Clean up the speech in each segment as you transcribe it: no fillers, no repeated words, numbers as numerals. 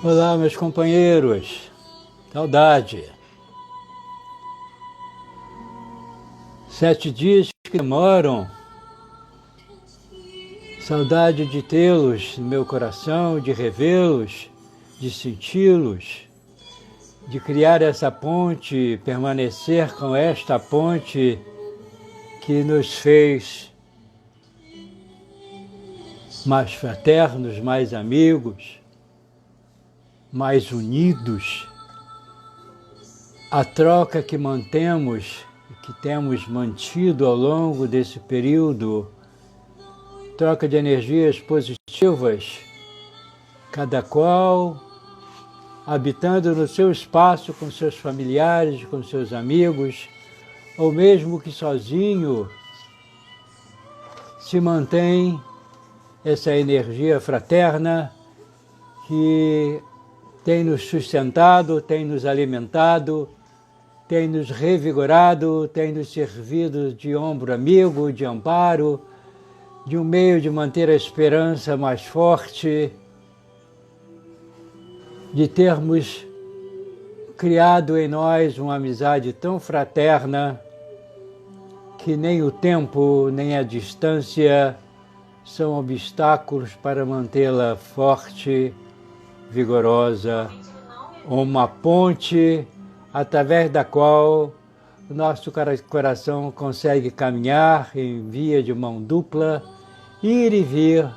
Olá, meus companheiros. Saudade. 7 dias que demoram. Saudade de tê-los no meu coração, de revê-los, de senti-los, de criar essa ponte, permanecer com esta ponte que nos fez mais fraternos, mais amigos, mais unidos. A troca que mantemos, que temos mantido ao longo desse período, troca de energias positivas, cada qual habitando no seu espaço com seus familiares, com seus amigos, ou mesmo que sozinho, se mantém essa energia fraterna que tem nos sustentado, tem nos alimentado, tem nos revigorado, tem nos servido de ombro amigo, de amparo, de um meio de manter a esperança mais forte, de termos criado em nós uma amizade tão fraterna que nem o tempo, nem a distância são obstáculos para mantê-la forte, vigorosa, uma ponte através da qual o nosso coração consegue caminhar em via de mão dupla, ir e vir,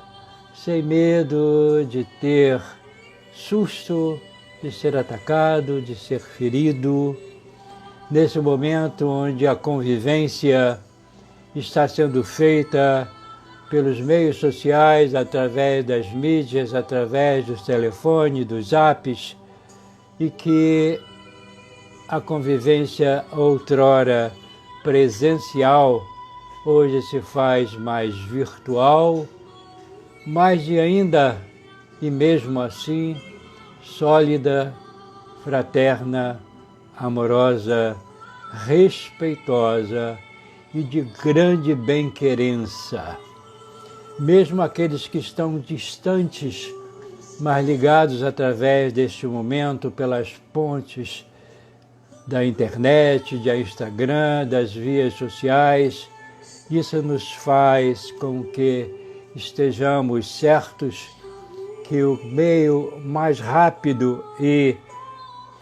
sem medo de ter susto, de ser atacado, de ser ferido. Nesse momento onde a convivência está sendo feita pelos meios sociais, através das mídias, através dos telefones, dos apps, e que a convivência outrora presencial hoje se faz mais virtual, mais de ainda, e mesmo assim, sólida, fraterna, amorosa, respeitosa e de grande bem-querença. Mesmo aqueles que estão distantes, mas ligados através deste momento pelas pontes da internet, de Instagram, das vias sociais, isso nos faz com que estejamos certos que o meio mais rápido e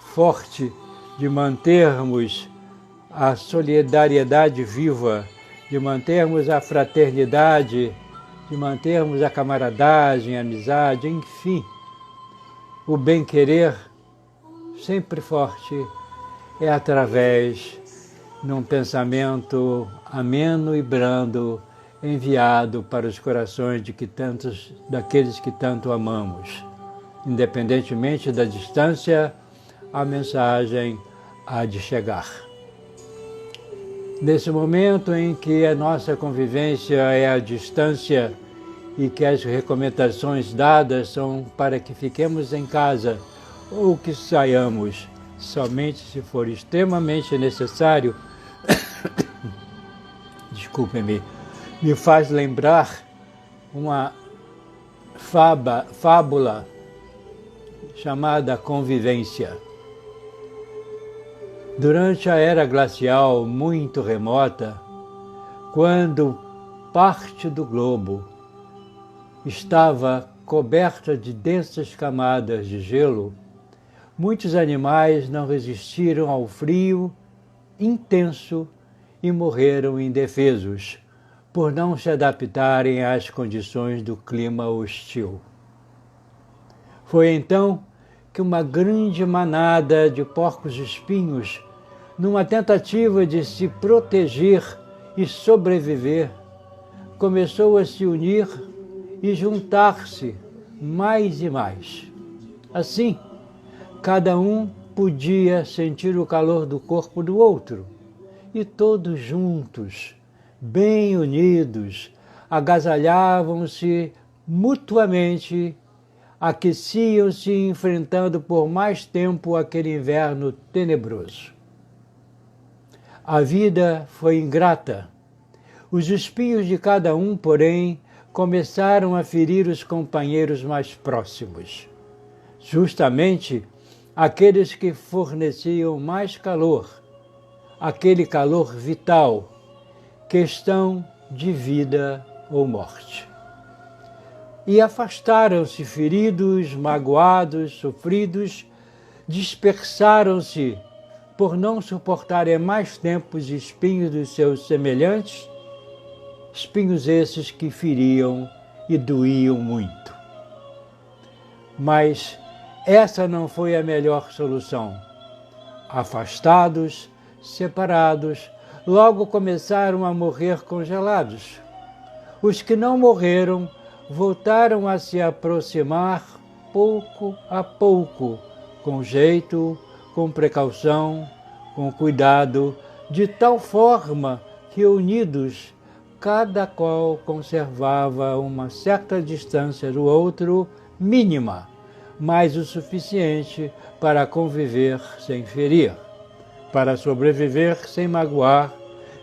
forte de mantermos a solidariedade viva, de mantermos a fraternidade, de mantermos a camaradagem, a amizade, enfim, o bem-querer sempre forte é através de um pensamento ameno e brando enviado para os corações daqueles que tanto amamos. Independentemente da distância, a mensagem há de chegar. Nesse momento em que a nossa convivência é à distância e que as recomendações dadas são para que fiquemos em casa ou que saiamos somente se for extremamente necessário, desculpem-me, me faz lembrar uma fábula chamada Convivência. Durante a era glacial muito remota, quando parte do globo estava coberta de densas camadas de gelo, muitos animais não resistiram ao frio intenso e morreram indefesos, por não se adaptarem às condições do clima hostil. Foi então que uma grande manada de porcos-espinhos, numa tentativa de se proteger e sobreviver, começou a se unir e juntar-se mais e mais. Assim, cada um podia sentir o calor do corpo do outro, e todos juntos, bem unidos, agasalhavam-se mutuamente, aqueciam-se enfrentando por mais tempo aquele inverno tenebroso. A vida foi ingrata. Os espinhos de cada um, porém, começaram a ferir os companheiros mais próximos, justamente aqueles que forneciam mais calor, aquele calor vital, questão de vida ou morte. E afastaram-se feridos, magoados, sofridos, dispersaram-se por não suportarem mais tempo os espinhos dos seus semelhantes, espinhos esses que feriam e doíam muito. Mas essa não foi a melhor solução. Afastados, separados, logo começaram a morrer congelados. Os que não morreram voltaram a se aproximar pouco a pouco, com jeito, com precaução, com cuidado, de tal forma que, unidos, cada qual conservava uma certa distância do outro, mínima, mas o suficiente para conviver sem ferir, para sobreviver sem magoar,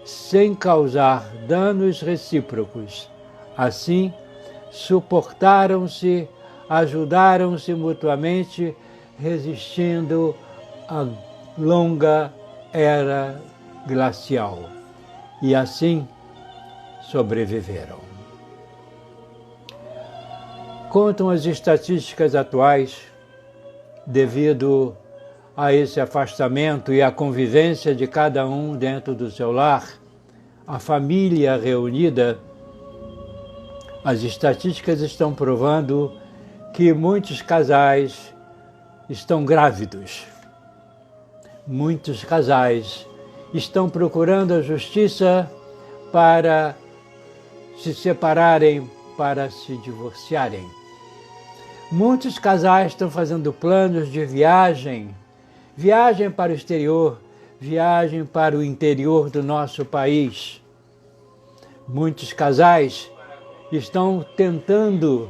sem causar danos recíprocos. Assim, suportaram-se, ajudaram-se mutuamente, resistindo à longa era glacial. E assim sobreviveram. Contam as estatísticas atuais, devido a esse afastamento e à convivência de cada um dentro do seu lar, a família reunida, as estatísticas estão provando que muitos casais estão grávidos. Muitos casais estão procurando a justiça para se separarem, para se divorciarem. Muitos casais estão fazendo planos de viagem para o exterior, viagem para o interior do nosso país. Muitos casais estão tentando,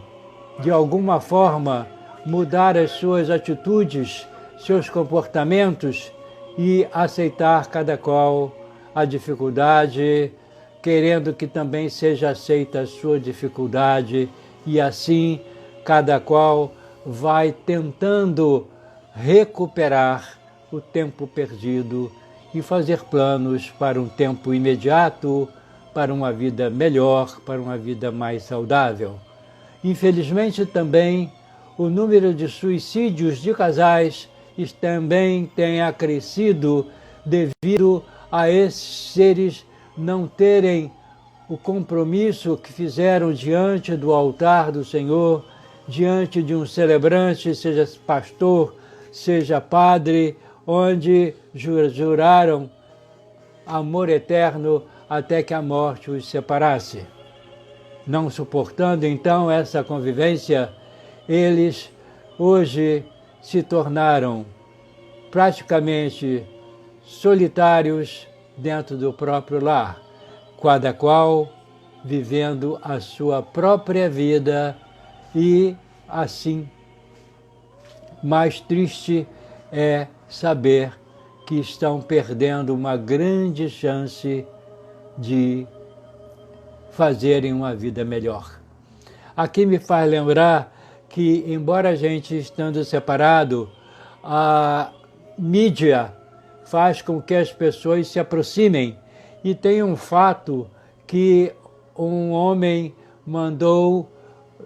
de alguma forma, mudar as suas atitudes, seus comportamentos e aceitar cada qual a dificuldade, querendo que também seja aceita a sua dificuldade, e assim cada qual vai tentando recuperar o tempo perdido e fazer planos para um tempo imediato, para uma vida melhor, para uma vida mais saudável. Infelizmente também o número de suicídios de casais também tem acrescido devido a esses seres não terem o compromisso que fizeram diante do altar do Senhor, diante de um celebrante, seja pastor, seja padre, onde juraram amor eterno até que a morte os separasse. Não suportando então essa convivência, eles hoje se tornaram praticamente solitários dentro do próprio lar, cada qual vivendo a sua própria vida, e assim mais triste é saber que estão perdendo uma grande chance de fazerem uma vida melhor. Aqui me faz lembrar que, embora a gente estando separado, a mídia faz com que as pessoas se aproximem. E tem um fato que um homem mandou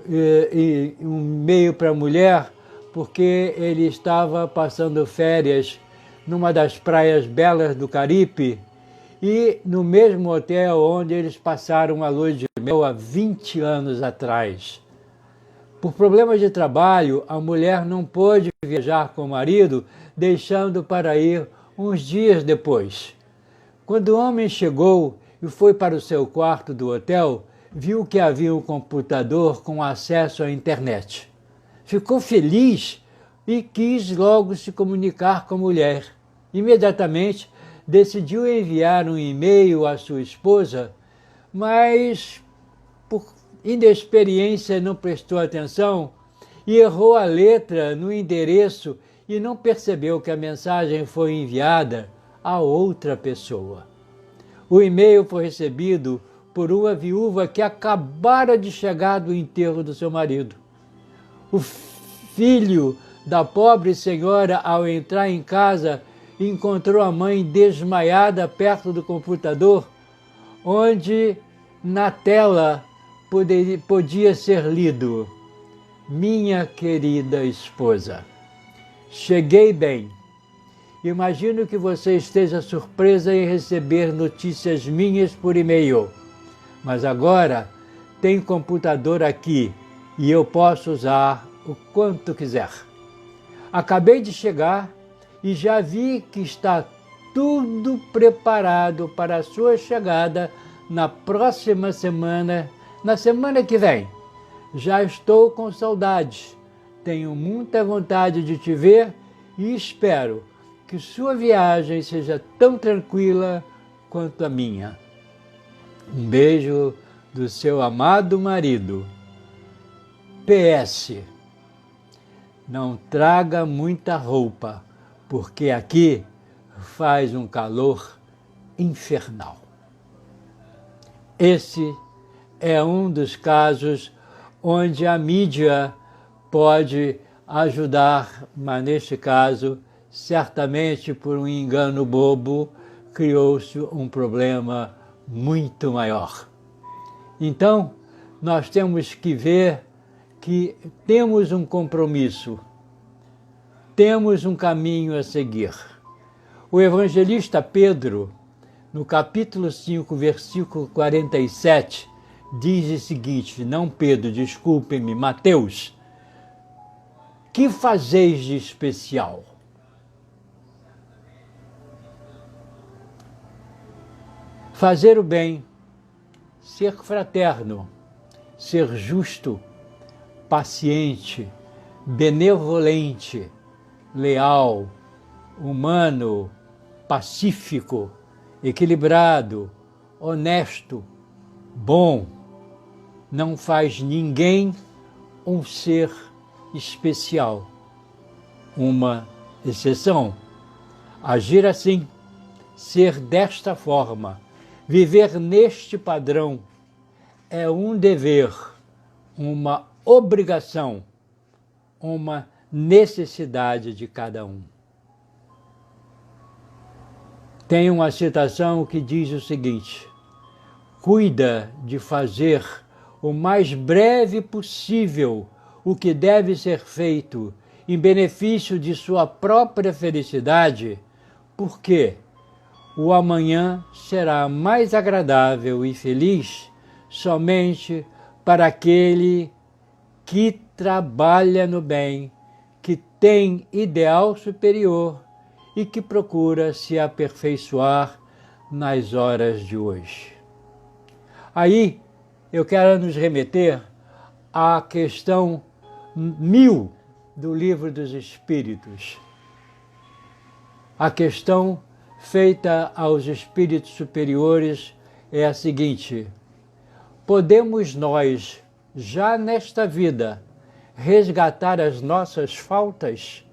um e-mail para a mulher porque ele estava passando férias numa das praias belas do Caribe e no mesmo hotel onde eles passaram a lua de mel há 20 anos atrás. Por problemas de trabalho, a mulher não pôde viajar com o marido, deixando para ir uns dias depois. Quando o homem chegou e foi para o seu quarto do hotel, viu que havia um computador com acesso à internet. Ficou feliz e quis logo se comunicar com a mulher. Imediatamente decidiu enviar um e-mail à sua esposa, mas por inexperiência não prestou atenção e errou a letra no endereço e não percebeu que a mensagem foi enviada a outra pessoa. O e-mail foi recebido por uma viúva que acabara de chegar do enterro do seu marido. O filho da pobre senhora, ao entrar em casa, encontrou a mãe desmaiada perto do computador, onde na tela podia ser lido: minha querida esposa, cheguei bem. Imagino que você esteja surpresa em receber notícias minhas por e-mail, mas agora tem computador aqui e eu posso usar o quanto quiser. Acabei de chegar e já vi que está tudo preparado para a sua chegada na próxima semana, na semana que vem. Já estou com saudades, tenho muita vontade de te ver e espero que sua viagem seja tão tranquila quanto a minha. Um beijo do seu amado marido. PS. Não traga muita roupa, porque aqui faz um calor infernal. Esse é um dos casos onde a mídia pode ajudar, mas neste caso, certamente por um engano bobo, criou-se um problema muito maior. Então, nós temos que ver que temos um compromisso, temos um caminho a seguir. O evangelista Pedro, no capítulo 5, versículo 47, diz o seguinte, não Pedro, desculpem-me, Mateus: que fazeis de especial? Fazer o bem, ser fraterno, ser justo, paciente, benevolente, leal, humano, pacífico, equilibrado, honesto, bom, não faz ninguém um ser especial, uma exceção. Agir assim, ser desta forma, viver neste padrão é um dever, uma obrigação, uma necessidade de cada um. Tem uma citação que diz o seguinte: cuida de fazer o mais breve possível o que deve ser feito em benefício de sua própria felicidade, porque o amanhã será mais agradável e feliz somente para aquele que trabalha no bem, que tem ideal superior e que procura se aperfeiçoar nas horas de hoje. Aí eu quero nos remeter à questão 1000 do Livro dos Espíritos. A questão feita aos espíritos superiores é a seguinte: podemos nós, já nesta vida, resgatar as nossas faltas?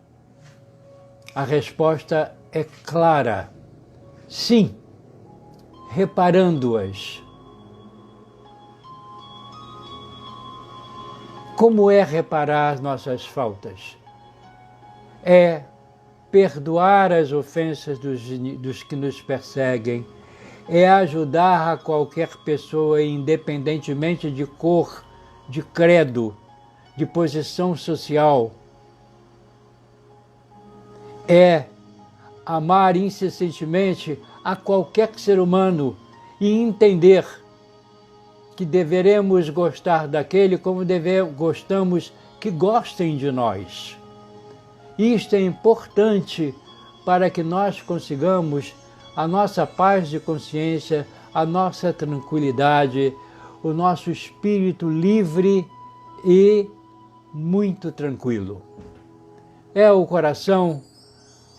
A resposta é clara: sim, reparando-as. Como é reparar as nossas faltas? É perdoar as ofensas dos que nos perseguem, é ajudar a qualquer pessoa, independentemente de cor, de credo, de posição social. É amar incessantemente a qualquer ser humano e entender que deveremos gostar daquele como gostamos que gostem de nós. Isto é importante para que nós consigamos a nossa paz de consciência, a nossa tranquilidade, o nosso espírito livre e muito tranquilo. É o coração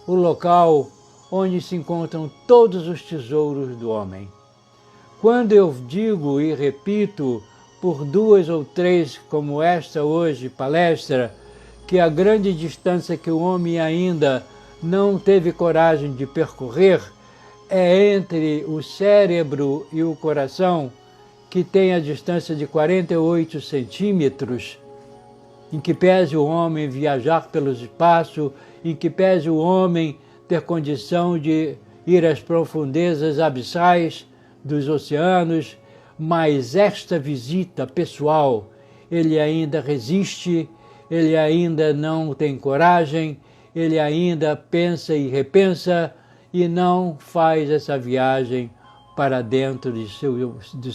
o local onde se encontram todos os tesouros do homem. Quando eu digo e repito por 2 ou 3, como esta hoje, palestra, que a grande distância que o homem ainda não teve coragem de percorrer é entre o cérebro e o coração, que tem a distância de 48 centímetros, em que pese o homem viajar pelo espaço, em que pese o homem ter condição de ir às profundezas abissais dos oceanos, mas esta visita pessoal, ele ainda resiste, ele ainda não tem coragem, ele ainda pensa e repensa e não faz essa viagem para dentro de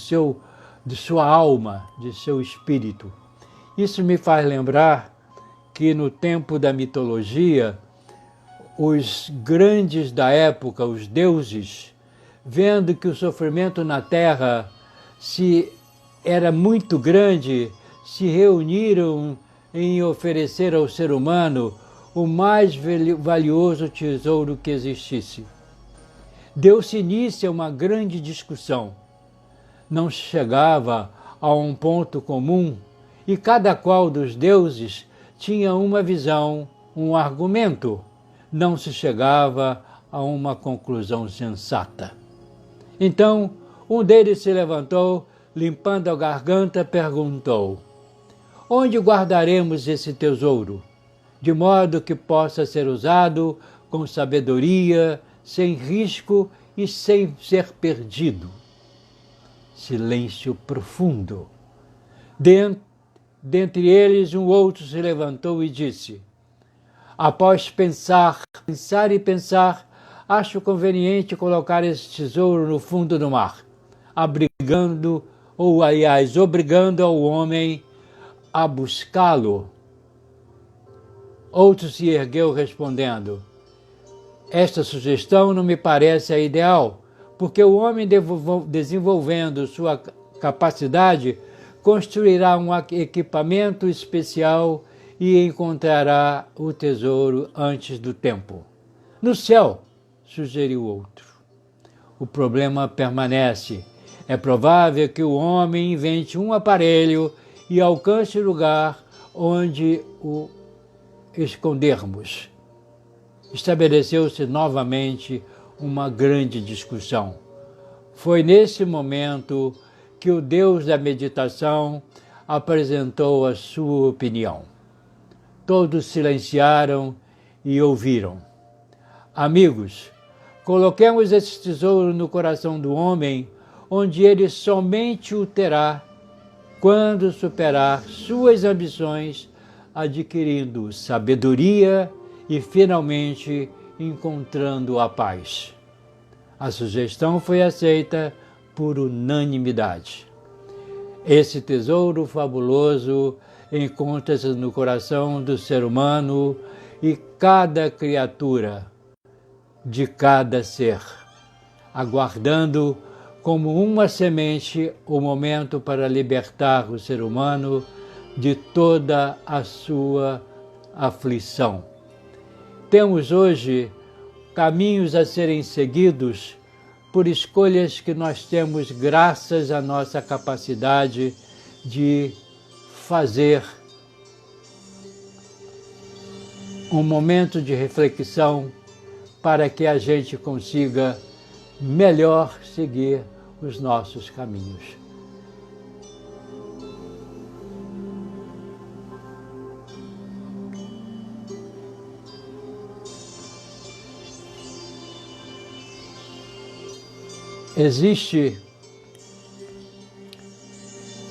sua alma, de seu espírito. Isso me faz lembrar que no tempo da mitologia, os grandes da época, os deuses, vendo que o sofrimento na terra era muito grande, se reuniram em oferecer ao ser humano o mais valioso tesouro que existisse. Deu-se início a uma grande discussão. Não se chegava a um ponto comum e cada qual dos deuses tinha uma visão, um argumento. Não se chegava a uma conclusão sensata. Então, um deles se levantou, limpando a garganta, perguntou: onde guardaremos esse tesouro, de modo que possa ser usado com sabedoria, sem risco e sem ser perdido? Silêncio profundo. Dentre eles, um outro se levantou e disse: após pensar, acho conveniente colocar esse tesouro no fundo do mar, obrigando ao homem a buscá-lo. Outro se ergueu respondendo: esta sugestão não me parece a ideal, porque o homem, desenvolvendo sua capacidade, construirá um equipamento especial e encontrará o tesouro antes do tempo. No céu, sugeriu outro. O problema permanece. É provável que o homem invente um aparelho e alcance o lugar onde o escondermos. Estabeleceu-se novamente uma grande discussão. Foi nesse momento que o Deus da meditação apresentou a sua opinião. Todos silenciaram e ouviram. Amigos, coloquemos esse tesouro no coração do homem, onde ele somente o terá quando superar suas ambições, adquirindo sabedoria e finalmente encontrando a paz. A sugestão foi aceita por unanimidade. Esse tesouro fabuloso encontra-se no coração do ser humano e cada criatura de cada ser, aguardando como uma semente o momento para libertar o ser humano de toda a sua aflição. Temos hoje caminhos a serem seguidos por escolhas que nós temos graças à nossa capacidade de fazer um momento de reflexão para que a gente consiga melhor seguir os nossos caminhos. Existe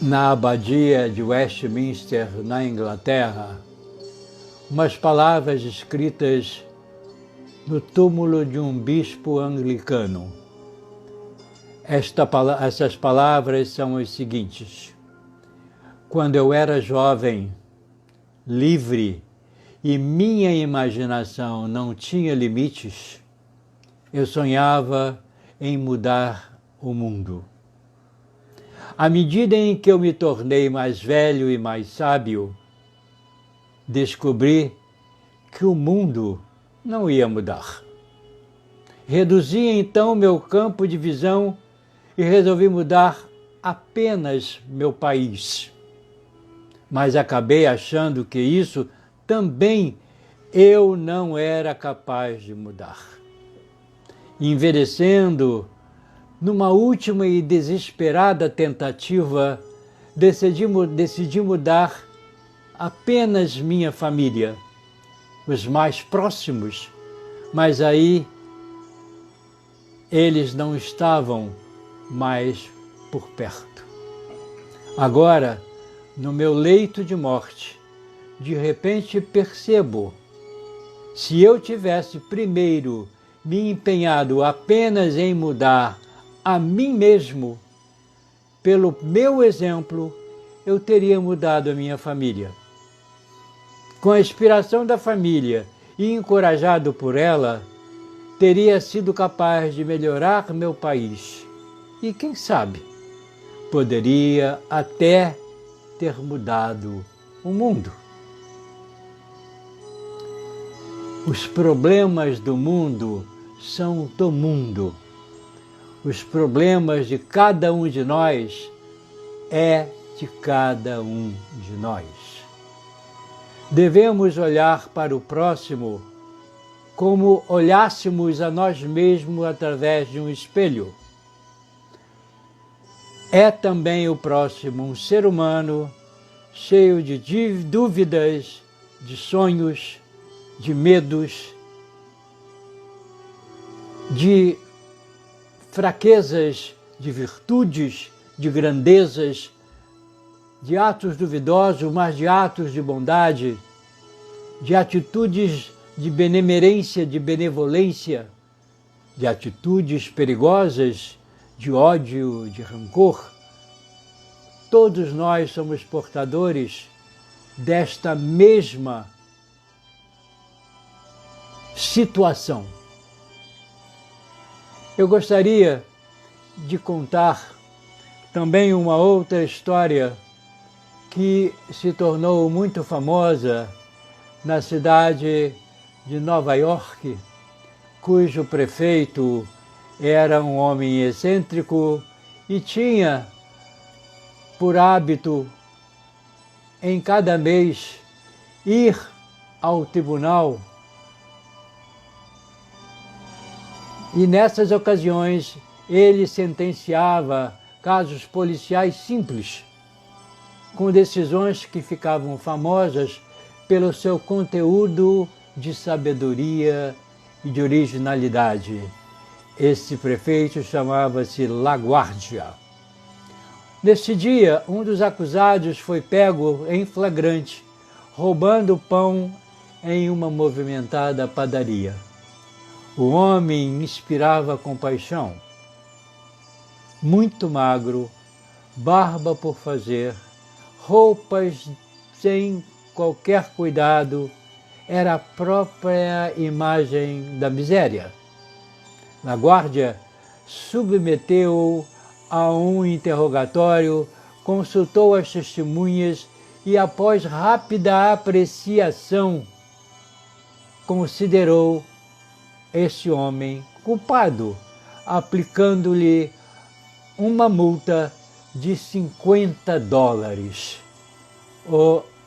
na abadia de Westminster, na Inglaterra, umas palavras escritas no túmulo de um bispo anglicano. Essas palavras são as seguintes: quando eu era jovem, livre e minha imaginação não tinha limites, eu sonhava em mudar o mundo. À medida em que eu me tornei mais velho e mais sábio, descobri que o mundo não ia mudar. Reduzi então meu campo de visão e resolvi mudar apenas meu país. Mas acabei achando que isso também eu não era capaz de mudar. Envelhecendo, numa última e desesperada tentativa, decidi mudar apenas minha família, os mais próximos, mas aí eles não estavam mais por perto. Agora, no meu leito de morte, de repente percebo, se eu tivesse primeiro me empenhado apenas em mudar a mim mesmo, pelo meu exemplo, eu teria mudado a minha família. Com a inspiração da família e encorajado por ela, teria sido capaz de melhorar meu país. E quem sabe, poderia até ter mudado o mundo. Os problemas do mundo são do mundo. Os problemas de cada um de nós é de cada um de nós. Devemos olhar para o próximo como olhássemos a nós mesmos através de um espelho. É também o próximo um ser humano cheio de dúvidas, de sonhos, de medos, de fraquezas, de virtudes, de grandezas, de atos duvidosos, mas de atos de bondade, de atitudes de benemerência, de benevolência, de atitudes perigosas, de ódio, de rancor. Todos nós somos portadores desta mesma situação. Eu gostaria de contar também uma outra história que se tornou muito famosa na cidade de Nova York, cujo prefeito era um homem excêntrico e tinha por hábito, em cada mês, ir ao tribunal. E nessas ocasiões ele sentenciava casos policiais simples, com decisões que ficavam famosas pelo seu conteúdo de sabedoria e de originalidade. Esse prefeito chamava-se LaGuardia. Neste dia, um dos acusados foi pego em flagrante, roubando pão em uma movimentada padaria. O homem inspirava compaixão. Muito magro, barba por fazer, roupas sem qualquer cuidado, era a própria imagem da miséria. LaGuardia submeteu-o a um interrogatório, consultou as testemunhas e, após rápida apreciação, considerou esse homem culpado, aplicando-lhe uma multa de $50.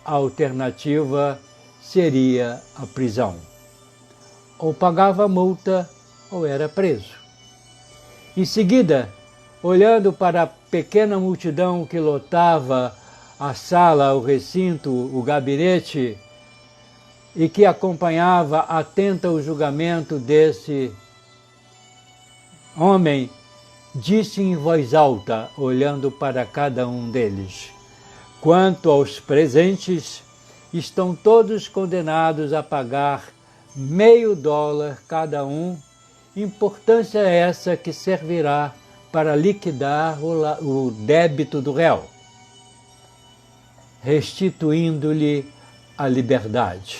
A alternativa seria a prisão. Ou pagava a multa ou era preso. Em seguida, olhando para a pequena multidão que lotava a sala, o recinto, o gabinete, e que acompanhava atenta o julgamento desse homem, disse em voz alta, olhando para cada um deles: quanto aos presentes, estão todos condenados a pagar $50 cada um, importância essa que servirá para liquidar o débito do réu, restituindo-lhe a liberdade.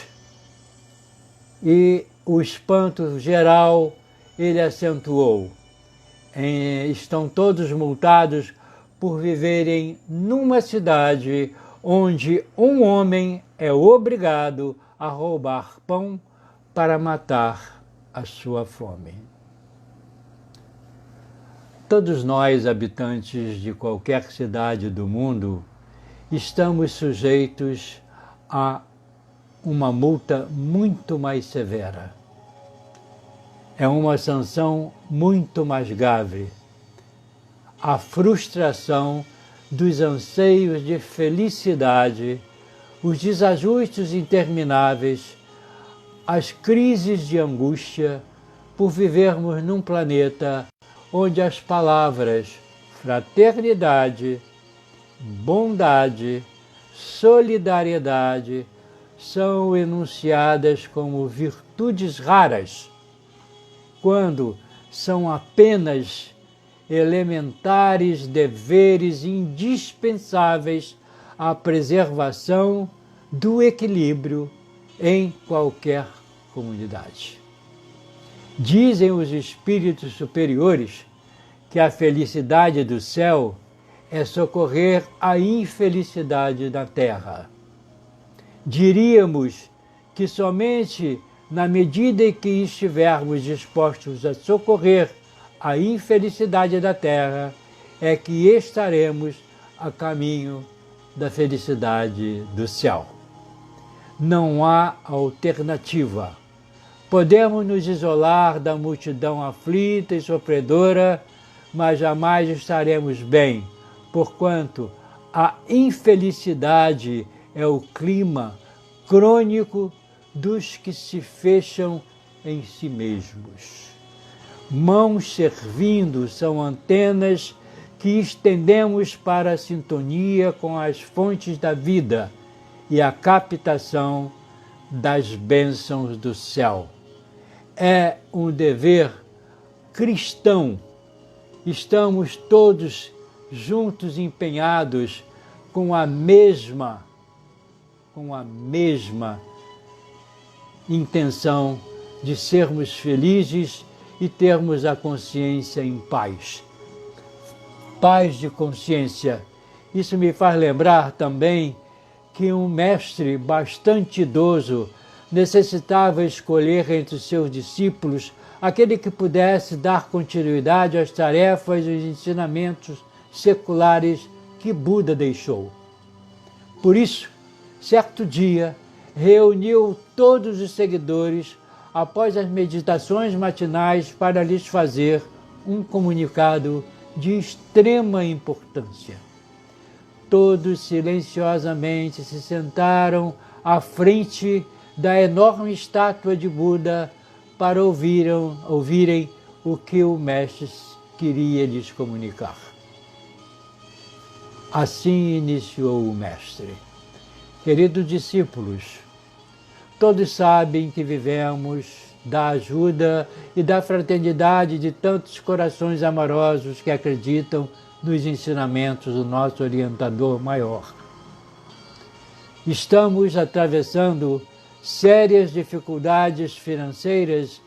E o espanto geral ele acentuou. Estão todos multados por viverem numa cidade onde um homem é obrigado a roubar pão para matar a sua fome. Todos nós, habitantes de qualquer cidade do mundo, estamos sujeitos a uma multa muito mais severa. É uma sanção muito mais grave. A frustração dos anseios de felicidade, os desajustes intermináveis, as crises de angústia por vivermos num planeta onde as palavras fraternidade, bondade, solidariedade são enunciadas como virtudes raras, quando são apenas elementares deveres indispensáveis à preservação do equilíbrio em qualquer comunidade. Dizem os espíritos superiores que a felicidade do céu é socorrer a infelicidade da terra. Diríamos que somente na medida em que estivermos dispostos a socorrer a infelicidade da terra é que estaremos a caminho da felicidade do céu. Não há alternativa. Podemos nos isolar da multidão aflita e sofredora, mas jamais estaremos bem, porquanto a infelicidade é o clima crônico dos que se fecham em si mesmos. Mãos servindo são antenas que estendemos para a sintonia com as fontes da vida e a captação das bênçãos do céu. É um dever cristão. Estamos todos juntos empenhados com a mesma intenção de sermos felizes e termos a consciência em paz. Paz de consciência. Isso me faz lembrar também que um mestre bastante idoso necessitava escolher entre os seus discípulos aquele que pudesse dar continuidade às tarefas e aos ensinamentos seculares que Buda deixou. Por isso, certo dia, reuniu todos os seguidores após as meditações matinais para lhes fazer um comunicado de extrema importância. Todos silenciosamente se sentaram à frente da enorme estátua de Buda para ouvirem o que o mestre queria lhes comunicar. Assim iniciou o mestre. Queridos discípulos, todos sabem que vivemos da ajuda e da fraternidade de tantos corações amorosos que acreditam nos ensinamentos do nosso orientador maior. Estamos atravessando sérias dificuldades financeiras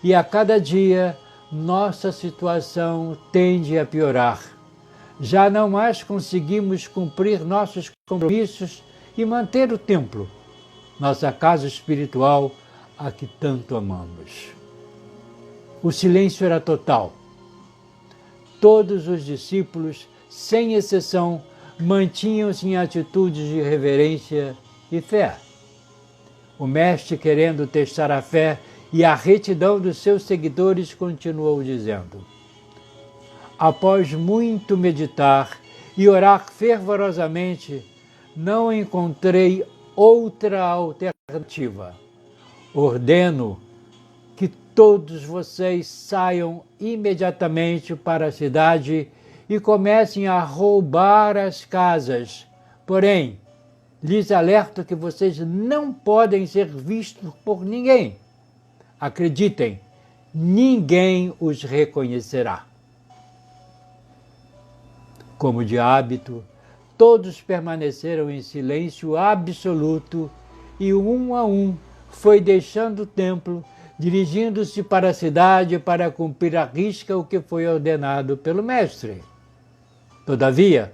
e a cada dia nossa situação tende a piorar. Já não mais conseguimos cumprir nossos compromissos e manter o templo, nossa casa espiritual, a que tanto amamos. O silêncio era total. Todos os discípulos, sem exceção, mantinham-se em atitudes de reverência e fé. O mestre, querendo testar a fé e a retidão dos seus seguidores, continuou dizendo: após muito meditar e orar fervorosamente, não encontrei outra alternativa. Ordeno que todos vocês saiam imediatamente para a cidade e comecem a roubar as casas. Porém, lhes alerto que vocês não podem ser vistos por ninguém. Acreditem, ninguém os reconhecerá. Como de hábito, todos permaneceram em silêncio absoluto e um a um foi deixando o templo, dirigindo-se para a cidade para cumprir à risca o que foi ordenado pelo mestre. Todavia,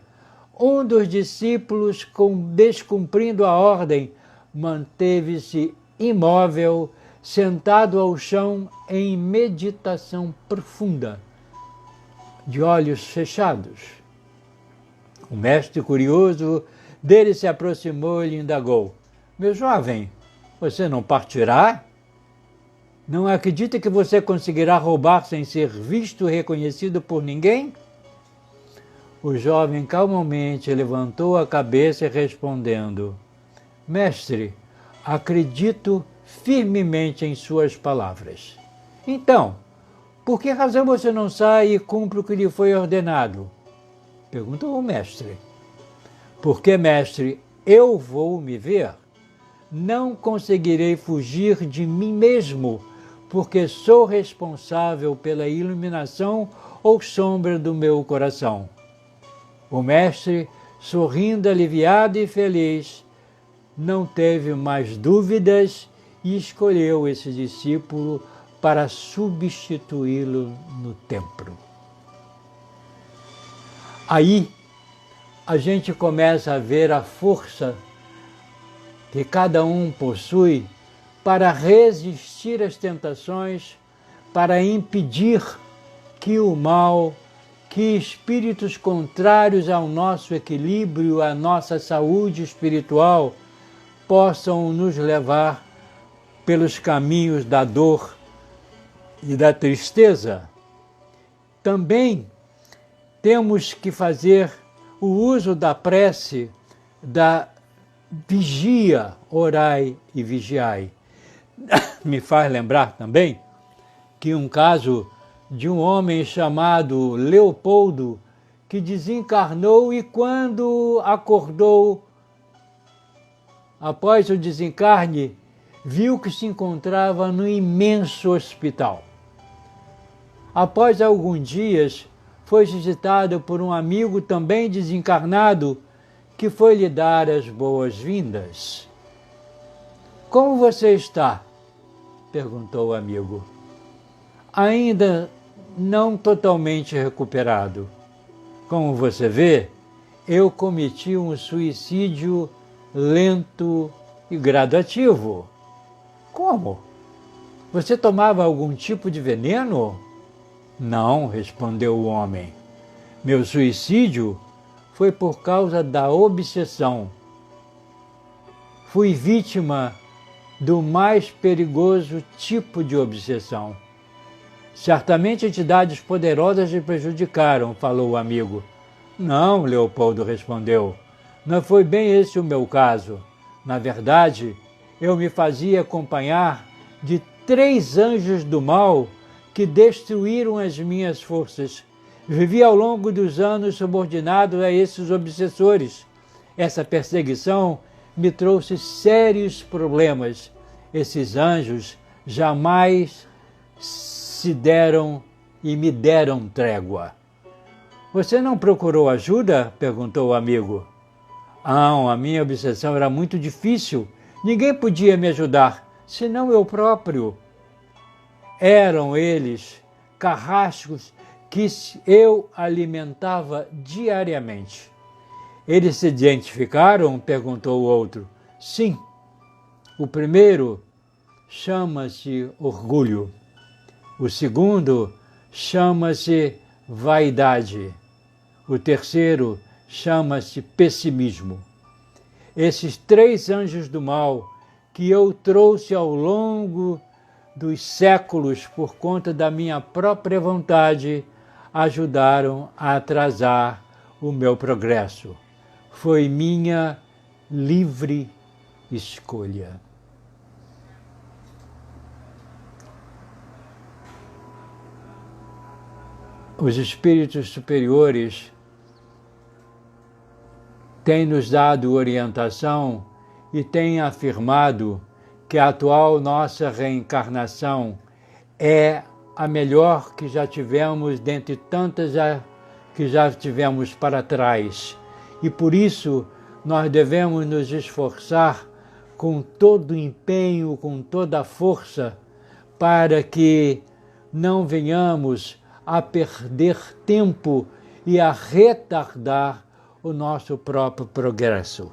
um dos discípulos, descumprindo a ordem, manteve-se imóvel, sentado ao chão em meditação profunda, de olhos fechados. O mestre, curioso, dele se aproximou e lhe indagou: meu jovem, você não partirá? Não acredita que você conseguirá roubar sem ser visto e reconhecido por ninguém? O jovem calmamente levantou a cabeça e respondendo: mestre, acredito firmemente em suas palavras. Então, por que razão você não sai e cumpre o que lhe foi ordenado? Perguntou o mestre. Porque, mestre, eu vou me ver. Não conseguirei fugir de mim mesmo, porque sou responsável pela iluminação ou sombra do meu coração. O mestre, sorrindo aliviado e feliz, não teve mais dúvidas e escolheu esse discípulo para substituí-lo no templo. Aí a gente começa a ver a força que cada um possui para resistir às tentações, para impedir que o mal, que espíritos contrários ao nosso equilíbrio, à nossa saúde espiritual, possam nos levar pelos caminhos da dor e da tristeza. Também temos que fazer o uso da prece, da vigia, orai e vigiai. Me faz lembrar também que um caso de um homem chamado Leopoldo, que desencarnou e quando acordou, após o desencarne, viu que se encontrava no imenso hospital. Após alguns dias, foi visitado por um amigo também desencarnado, que foi lhe dar as boas-vindas. Como você está? Perguntou o amigo. Ainda não totalmente recuperado. Como você vê, eu cometi um suicídio lento e gradativo. Como? Você tomava algum tipo de veneno? Não, respondeu o homem. Meu suicídio foi por causa da obsessão. Fui vítima do mais perigoso tipo de obsessão. Certamente entidades poderosas me prejudicaram, falou o amigo. Não, Leopoldo respondeu. Não foi bem esse o meu caso. Na verdade, eu me fazia acompanhar de 3 anjos do mal que destruíram as minhas forças. Vivi ao longo dos anos subordinado a esses obsessores. Essa perseguição me trouxe sérios problemas. Esses anjos jamais se deram e me deram trégua. Você não procurou ajuda? Perguntou o amigo. Não, a minha obsessão era muito difícil. Ninguém podia me ajudar, senão eu próprio. Eram eles carrascos que eu alimentava diariamente. Eles se identificaram? Perguntou o outro. Sim. O primeiro chama-se orgulho. O segundo chama-se vaidade. O terceiro chama-se pessimismo. Esses 3 anjos do mal que eu trouxe ao longo dos séculos por conta da minha própria vontade ajudaram a atrasar o meu progresso. Foi minha livre escolha. Os espíritos superiores têm nos dado orientação e têm afirmado que a atual nossa reencarnação é a melhor que já tivemos dentre tantas que já tivemos para trás. E por isso nós devemos nos esforçar com todo o empenho, com toda a força, para que não venhamos a perder tempo e a retardar o nosso próprio progresso.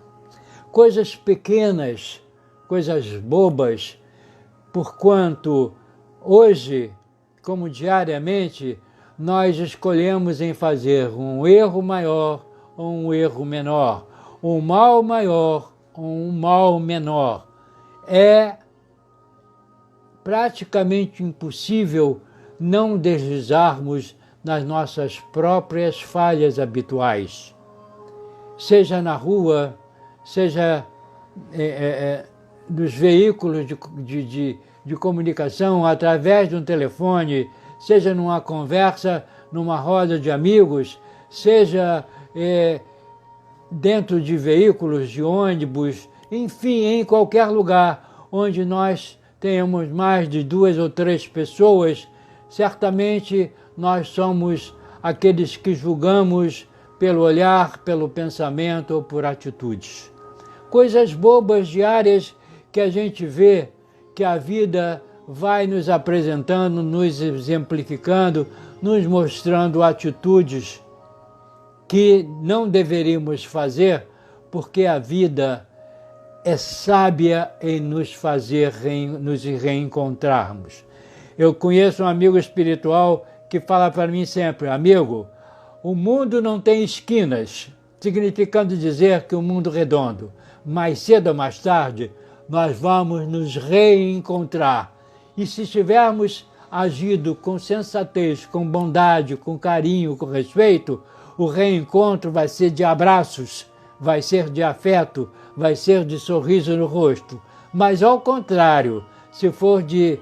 Coisas pequenas, coisas bobas, porquanto hoje, como diariamente, nós escolhemos em fazer um erro maior ou um erro menor, um mal maior ou um mal menor. É praticamente impossível não deslizarmos nas nossas próprias falhas habituais. Seja na rua, seja nos veículos de comunicação, através de um telefone, seja numa conversa, numa roda de amigos, seja dentro de veículos, de ônibus, enfim, em qualquer lugar onde nós tenhamos mais de 2 ou 3 pessoas, certamente nós somos aqueles que julgamos pelo olhar, pelo pensamento ou por atitudes. Coisas bobas diárias que a gente vê que a vida vai nos apresentando, nos exemplificando, nos mostrando atitudes que não deveríamos fazer, porque a vida é sábia em nos fazer nos reencontrarmos. Eu conheço um amigo espiritual que fala para mim sempre: amigo, o mundo não tem esquinas, significando dizer que o mundo é redondo. Mais cedo ou mais tarde, nós vamos nos reencontrar. E se tivermos agido com sensatez, com bondade, com carinho, com respeito, o reencontro vai ser de abraços, vai ser de afeto, vai ser de sorriso no rosto. Mas, ao contrário, se for de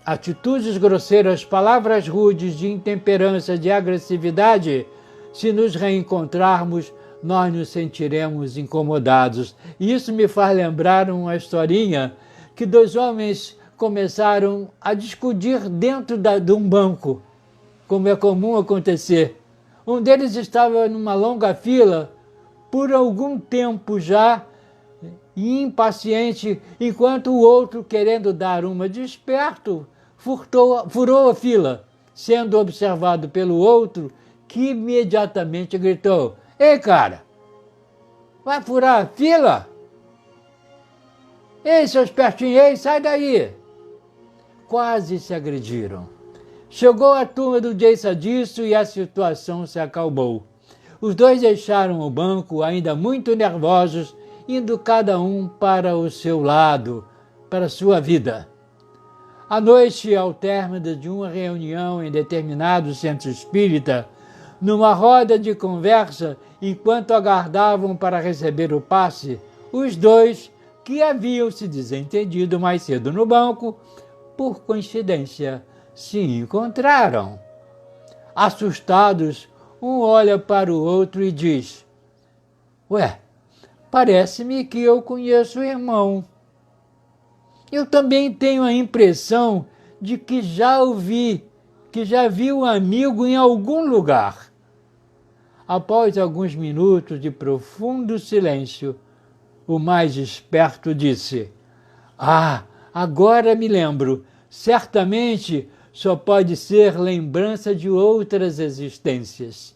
atitudes grosseiras, palavras rudes, de intemperança, de agressividade, se nos reencontrarmos, nós nos sentiremos incomodados. E isso me faz lembrar uma historinha que 2 homens começaram a discutir dentro de um banco, como é comum acontecer. Um deles estava numa longa fila por algum tempo já, impaciente, enquanto o outro, querendo dar uma de esperto, furou a fila, sendo observado pelo outro, que imediatamente gritou: "Ei, cara, vai furar a fila? Ei, seus espertinhos, ei, sai daí!" Quase se agrediram. Chegou a turma do Jason disso e a situação se acalmou. Os dois deixaram o banco, ainda muito nervosos, indo cada um para o seu lado, para a sua vida. À noite, ao término de uma reunião em determinado centro espírita, numa roda de conversa, enquanto aguardavam para receber o passe, os dois, que haviam se desentendido mais cedo no banco, por coincidência, se encontraram. Assustados, um olha para o outro e diz: "Ué, parece-me que eu conheço o irmão. Eu também tenho a impressão de que já o vi, que já vi o amigo em algum lugar." Após alguns minutos de profundo silêncio, o mais esperto disse: "Ah, agora me lembro. Certamente só pode ser lembrança de outras existências."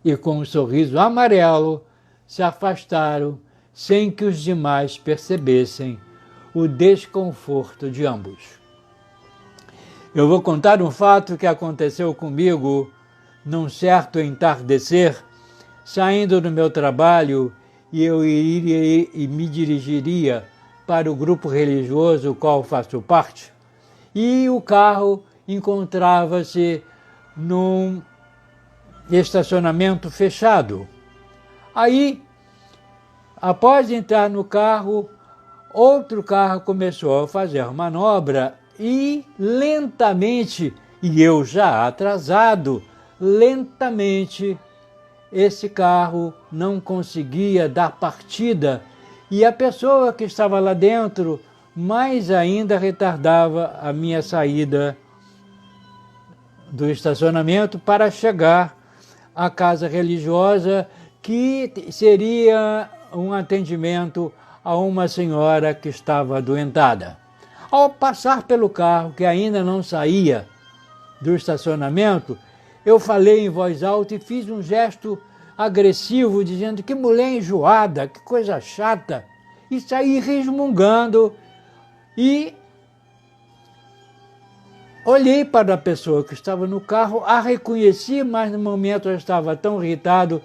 E com um sorriso amarelo, se afastaram sem que os demais percebessem o desconforto de ambos. Eu vou contar um fato que aconteceu comigo num certo entardecer, saindo do meu trabalho, e eu iria e me dirigiria para o grupo religioso, o qual faço parte, e o carro encontrava-se num estacionamento fechado. Aí, após entrar no carro, outro carro começou a fazer manobra e lentamente, e eu já atrasado, lentamente, esse carro não conseguia dar partida e a pessoa que estava lá dentro mais ainda retardava a minha saída do estacionamento para chegar à casa religiosa, que seria um atendimento a uma senhora que estava adoentada. Ao passar pelo carro, que ainda não saía do estacionamento, eu falei em voz alta e fiz um gesto agressivo, dizendo que mulher enjoada, que coisa chata, e saí resmungando e olhei para a pessoa que estava no carro, a reconheci, mas no momento eu estava tão irritado,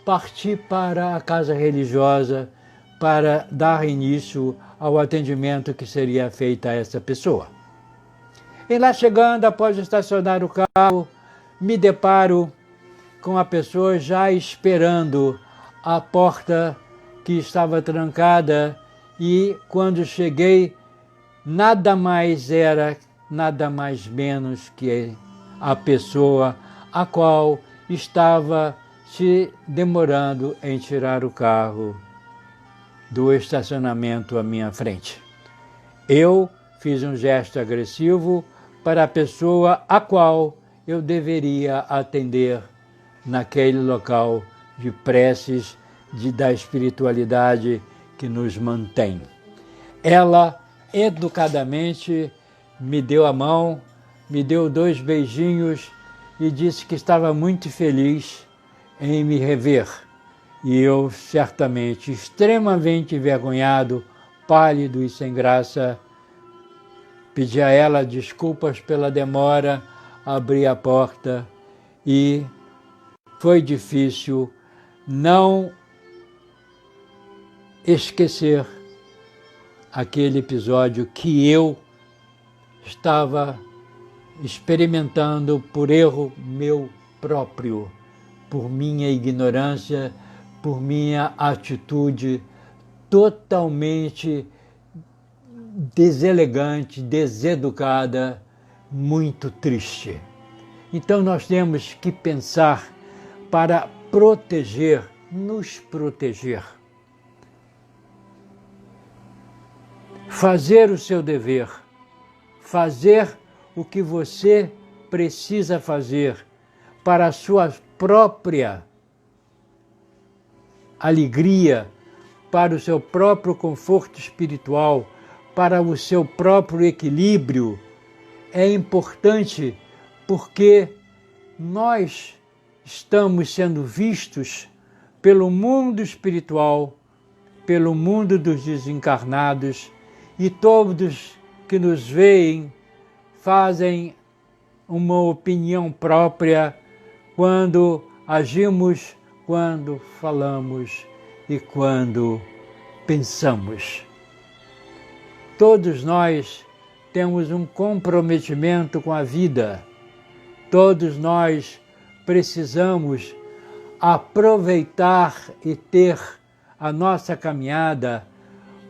parti para a casa religiosa para dar início ao atendimento que seria feito a essa pessoa. E lá chegando, após estacionar o carro, me deparo com a pessoa já esperando a porta que estava trancada, e quando cheguei, nada mais menos que a pessoa a qual estava se demorando em tirar o carro do estacionamento à minha frente. Eu fiz um gesto agressivo para a pessoa a qual eu deveria atender naquele local de preces da espiritualidade que nos mantém. Ela, educadamente, me deu a mão, me deu 2 beijinhos e disse que estava muito feliz em me rever. E eu, certamente, extremamente envergonhado, pálido e sem graça, pedi a ela desculpas pela demora, abri a porta e foi difícil não esquecer aquele episódio que eu estava experimentando por erro meu próprio, por minha ignorância, por minha atitude totalmente deselegante, deseducada, muito triste. Então nós temos que pensar para proteger, nos proteger. Fazer o seu dever, fazer o que você precisa fazer para a sua própria alegria, para o seu próprio conforto espiritual, para o seu próprio equilíbrio, é importante, porque nós estamos sendo vistos pelo mundo espiritual, pelo mundo dos desencarnados, e todos que nos veem fazem uma opinião própria quando agimos, quando falamos e quando pensamos. Todos nós temos um comprometimento com a vida. Todos nós precisamos aproveitar e ter a nossa caminhada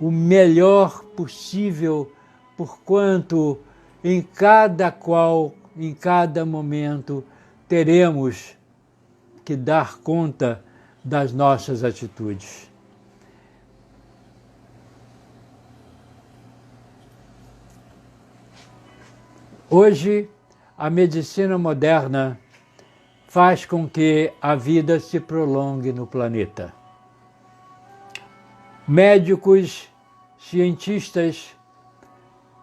o melhor possível, porquanto em cada momento, teremos que dar conta das nossas atitudes. Hoje, a medicina moderna faz com que a vida se prolongue no planeta. Médicos, cientistas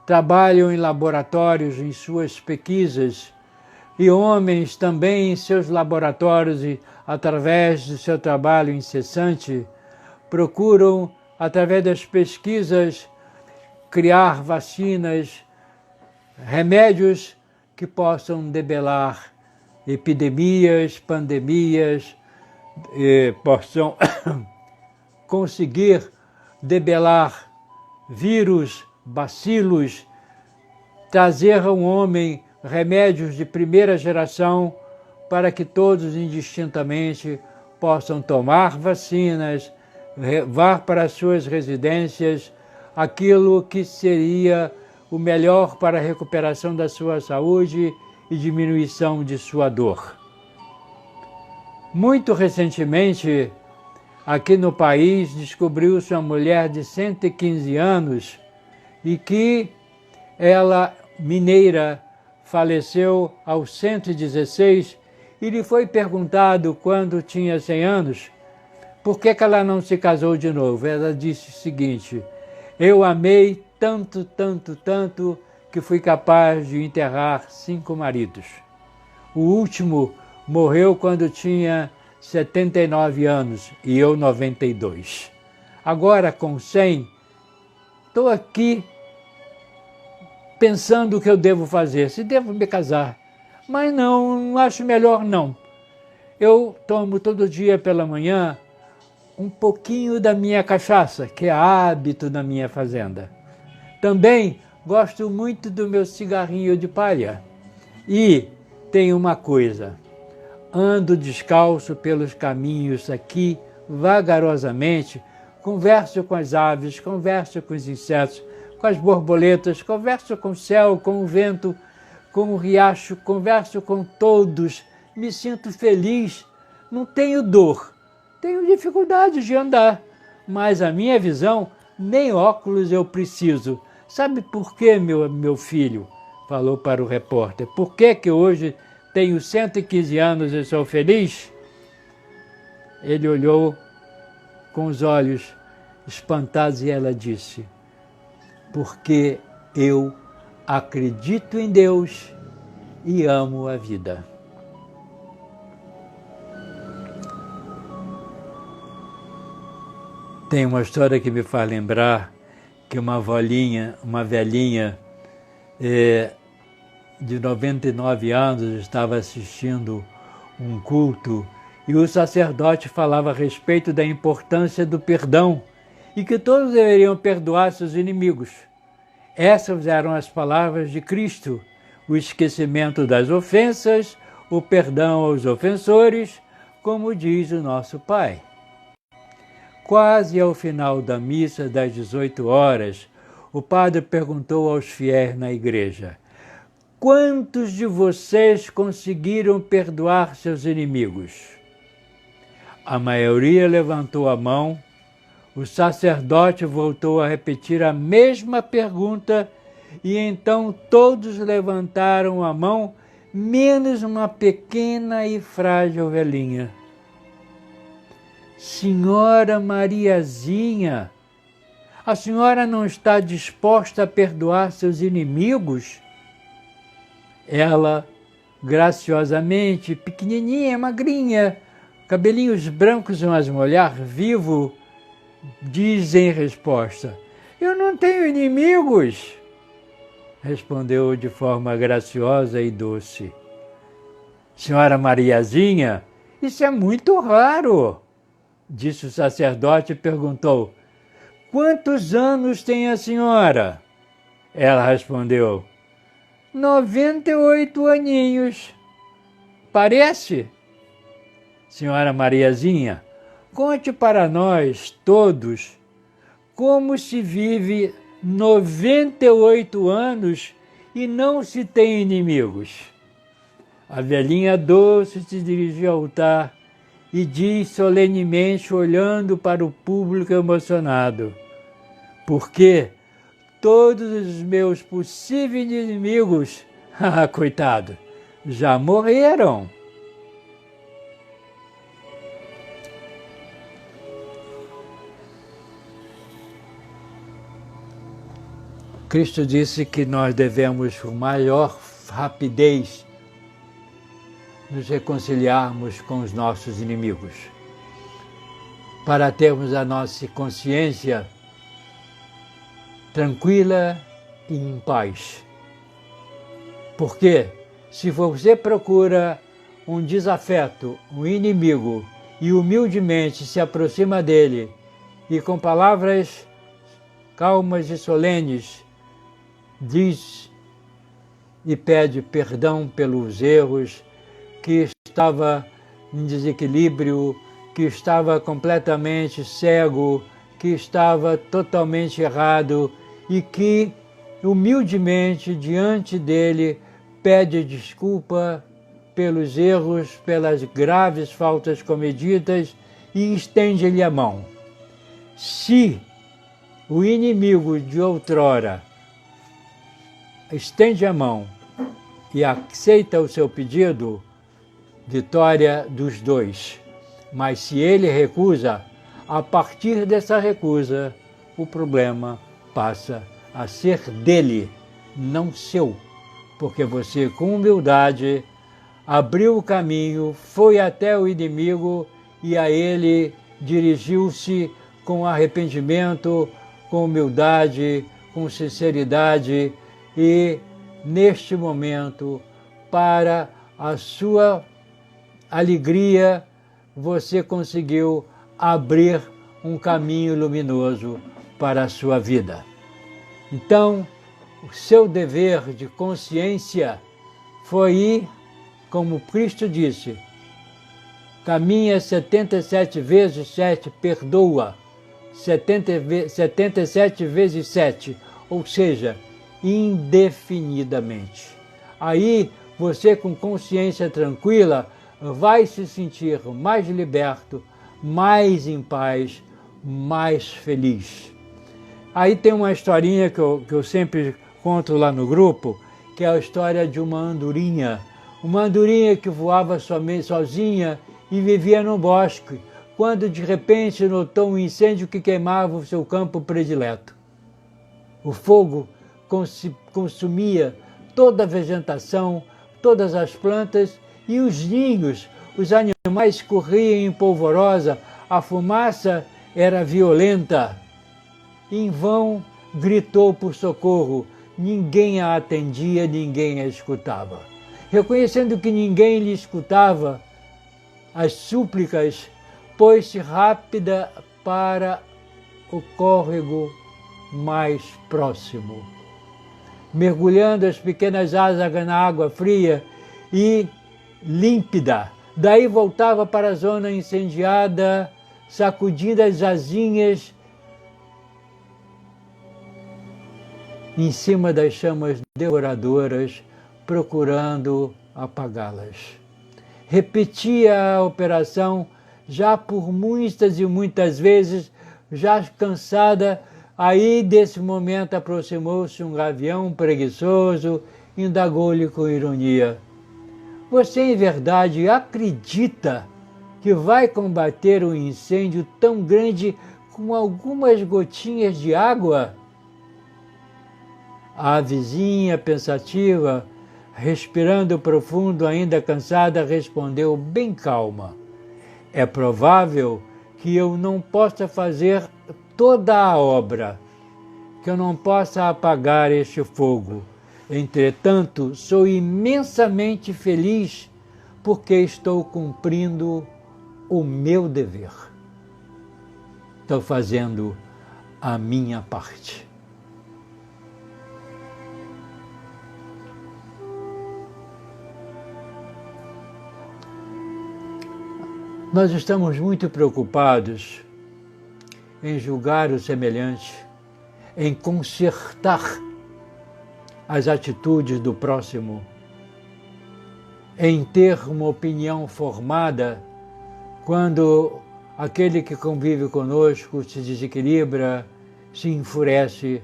trabalham em laboratórios em suas pesquisas, e homens também em seus laboratórios e através do seu trabalho incessante procuram, através das pesquisas, criar vacinas, remédios que possam debelar epidemias, pandemias, possam conseguir debelar vírus, bacilos, trazer ao homem remédios de primeira geração para que todos indistintamente possam tomar vacinas, levar para as suas residências aquilo que seria o melhor para a recuperação da sua saúde e diminuição de sua dor. Muito recentemente, aqui no país, descobriu-se uma mulher de 115 anos e que ela, mineira, faleceu aos 116 e lhe foi perguntado, quando tinha 100 anos, por que ela não se casou de novo. Ela disse o seguinte: eu amei tanto, tanto, tanto, que fui capaz de enterrar 5 maridos. O último morreu quando tinha 79 anos e eu 92. Agora, com 100, estou aqui pensando o que eu devo fazer, se devo me casar. Mas não acho melhor não. Eu tomo todo dia pela manhã um pouquinho da minha cachaça, que é hábito na minha fazenda. Também gosto muito do meu cigarrinho de palha. E tem uma coisa, ando descalço pelos caminhos aqui, vagarosamente, converso com as aves, converso com os insetos, com as borboletas, converso com o céu, com o vento, com o riacho, converso com todos, me sinto feliz, não tenho dor, tenho dificuldade de andar, mas a minha visão, nem óculos eu preciso. Sabe por quê, meu filho? Falou para o repórter. Por que hoje tenho 115 anos e sou feliz? Ele olhou com os olhos espantados e ela disse: porque eu acredito em Deus e amo a vida. Tem uma história que me faz lembrar que uma velhinha de 99 anos estava assistindo um culto e o sacerdote falava a respeito da importância do perdão e que todos deveriam perdoar seus inimigos. Essas eram as palavras de Cristo: o esquecimento das ofensas, o perdão aos ofensores, como diz o nosso Pai. Quase ao final da missa das 18 horas, o padre perguntou aos fiéis na igreja: quantos de vocês conseguiram perdoar seus inimigos? A maioria levantou a mão. O sacerdote voltou a repetir a mesma pergunta e então todos levantaram a mão, menos uma pequena e frágil velhinha. Senhora Mariazinha, a senhora não está disposta a perdoar seus inimigos? Ela, graciosamente, pequenininha, magrinha, cabelinhos brancos, mas um olhar vivo, diz em resposta: eu não tenho inimigos. Respondeu de forma graciosa e doce: Senhora Mariazinha, isso é muito raro. Disse o sacerdote e perguntou: quantos anos tem a senhora? Ela respondeu: 98 aninhos. Parece? Senhora Mariazinha, conte para nós todos como se vive 98 anos e não se tem inimigos. A velhinha doce se dirigiu ao altar e diz solenemente, olhando para o público emocionado: porque todos os meus possíveis inimigos, coitado, já morreram. Cristo disse que nós devemos, com maior rapidez, nos reconciliarmos com os nossos inimigos, para termos a nossa consciência tranquila e em paz. Porque se você procura um desafeto, um inimigo, e humildemente se aproxima dele, e com palavras calmas e solenes diz e pede perdão pelos erros, que estava em desequilíbrio, que estava completamente cego, que estava totalmente errado e que, humildemente, diante dele, pede desculpa pelos erros, pelas graves faltas cometidas e estende-lhe a mão. Se o inimigo de outrora estende a mão e aceita o seu pedido, vitória dos dois. Mas se ele recusa, a partir dessa recusa, o problema passa a ser dele, não seu. Porque você, com humildade, abriu o caminho, foi até o inimigo e a ele dirigiu-se com arrependimento, com humildade, com sinceridade e, neste momento, para a sua alegria, você conseguiu abrir um caminho luminoso para a sua vida. Então, o seu dever de consciência foi ir, como Cristo disse, caminha 77 vezes 7, perdoa 77 vezes 7, ou seja, indefinidamente. Aí você, com consciência tranquila, vai se sentir mais liberto, mais em paz, mais feliz. Aí tem uma historinha que eu sempre conto lá no grupo, que é a história de uma andorinha que voava sozinha e vivia no bosque, quando de repente notou um incêndio que queimava o seu campo predileto. O fogo consumia toda a vegetação, todas as plantas e os ninhos. Os animais corriam em polvorosa, a fumaça era violenta. Em vão gritou por socorro, ninguém a atendia, ninguém a escutava. Reconhecendo que ninguém lhe escutava as súplicas, pôs-se rápida para o córrego mais próximo, mergulhando as pequenas asas na água fria e límpida. Daí voltava para a zona incendiada, sacudindo as asinhas em cima das chamas devoradoras, procurando apagá-las. Repetia a operação já por muitas e muitas vezes, já cansada. Aí, desse momento, aproximou-se um gavião preguiçoso, indagou-lhe com ironia: você, em verdade, acredita que vai combater um incêndio tão grande com algumas gotinhas de água? A vizinha, pensativa, respirando profundo, ainda cansada, respondeu bem calma: é provável que eu não possa fazer toda a obra, que eu não possa apagar este fogo. Entretanto, sou imensamente feliz porque estou cumprindo o meu dever. Estou fazendo a minha parte. Nós estamos muito preocupados em julgar o semelhante, em consertar as atitudes do próximo, em ter uma opinião formada quando aquele que convive conosco se desequilibra, se enfurece,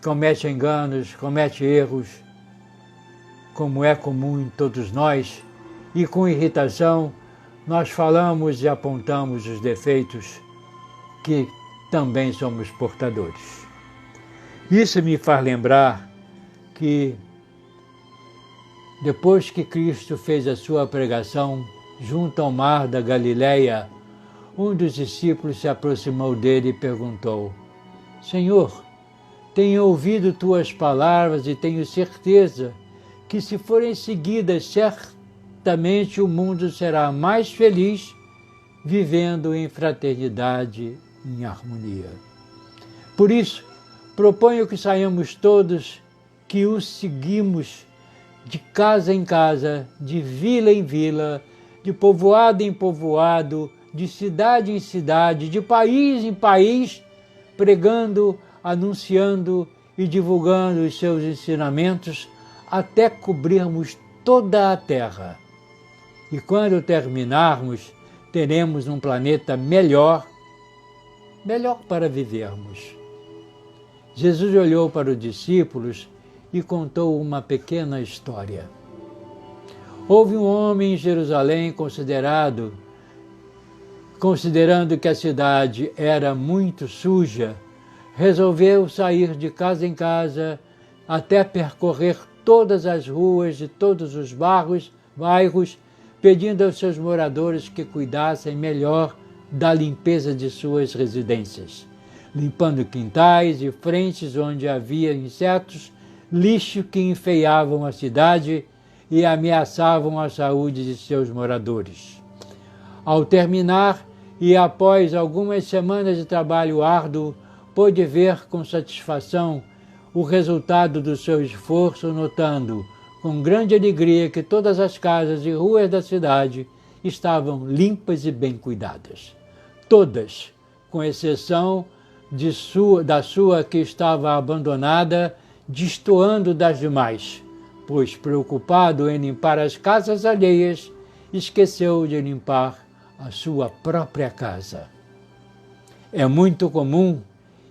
comete enganos, comete erros, como é comum em todos nós, e com irritação nós falamos e apontamos os defeitos que também somos portadores. Isso me faz lembrar que depois que Cristo fez a sua pregação junto ao mar da Galileia, um dos discípulos se aproximou dele e perguntou: Senhor, tenho ouvido tuas palavras e tenho certeza que, se forem seguidas, certamente o mundo será mais feliz vivendo em fraternidade, em harmonia. Por isso, proponho que saiamos todos, que o seguimos de casa em casa, de vila em vila, de povoado em povoado, de cidade em cidade, de país em país, pregando, anunciando e divulgando os seus ensinamentos até cobrirmos toda a terra. E quando terminarmos, teremos um planeta melhor para vivermos. Jesus olhou para os discípulos e contou uma pequena história. Houve um homem em Jerusalém considerando que a cidade era muito suja, resolveu sair de casa em casa até percorrer todas as ruas de todos os bairros, pedindo aos seus moradores que cuidassem melhor da limpeza de suas residências, limpando quintais e frentes onde havia insetos, lixo que enfeiavam a cidade e ameaçavam a saúde de seus moradores. Ao terminar, e após algumas semanas de trabalho árduo, pôde ver com satisfação o resultado do seu esforço, notando com grande alegria que todas as casas e ruas da cidade estavam limpas e bem cuidadas. Todas, com exceção da sua que estava abandonada, destoando das demais, pois, preocupado em limpar as casas alheias, esqueceu de limpar a sua própria casa. É muito comum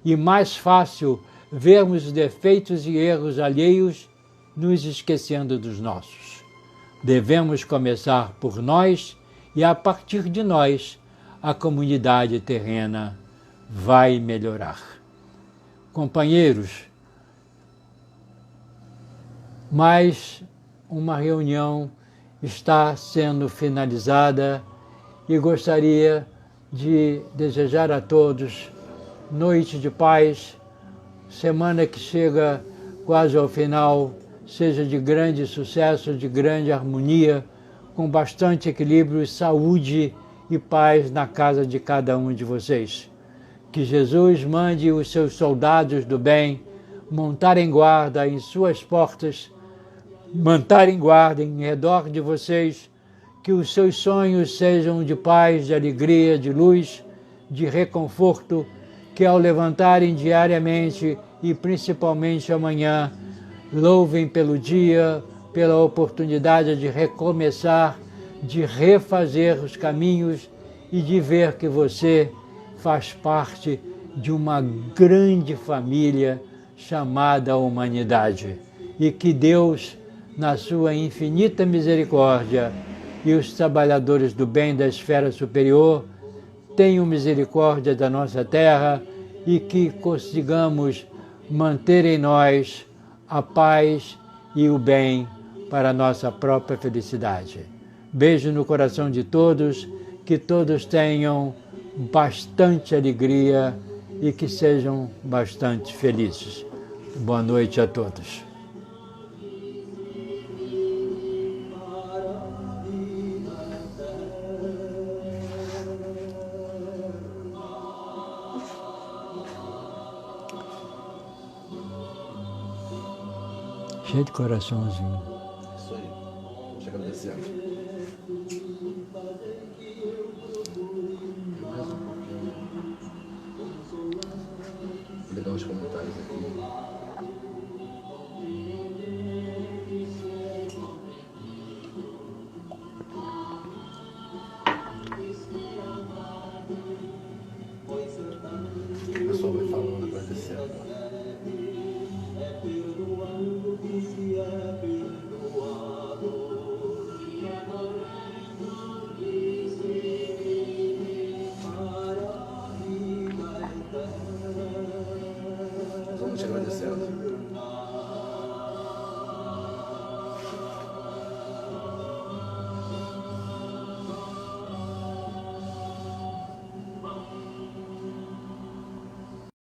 e mais fácil vermos defeitos e erros alheios, nos esquecendo dos nossos. Devemos começar por nós e, a partir de nós, a comunidade terrena vai melhorar. Companheiros, mais uma reunião está sendo finalizada e gostaria de desejar a todos noite de paz, semana que chega quase ao final, seja de grande sucesso, de grande harmonia, com bastante equilíbrio, saúde e paz na casa de cada um de vocês. Que Jesus mande os seus soldados do bem montarem guarda em suas portas, manterem guarda em redor de vocês, que os seus sonhos sejam de paz, de alegria, de luz, de reconforto, que ao levantarem diariamente e principalmente amanhã, louvem pelo dia, pela oportunidade de recomeçar, de refazer os caminhos e de ver que você faz parte de uma grande família chamada humanidade. E que Deus, na sua infinita misericórdia, e os trabalhadores do bem da esfera superior tenham misericórdia da nossa terra e que consigamos manter em nós a paz e o bem para a nossa própria felicidade. Beijo no coração de todos, que todos tenham bastante alegria e que sejam bastante felizes. Boa noite a todos. Cheio de coraçãozinho. Isso aí. Vamos agradecendo. Vou ler os comentários aqui. O pessoal vai falando, agradecendo. Vamos te agradecendo.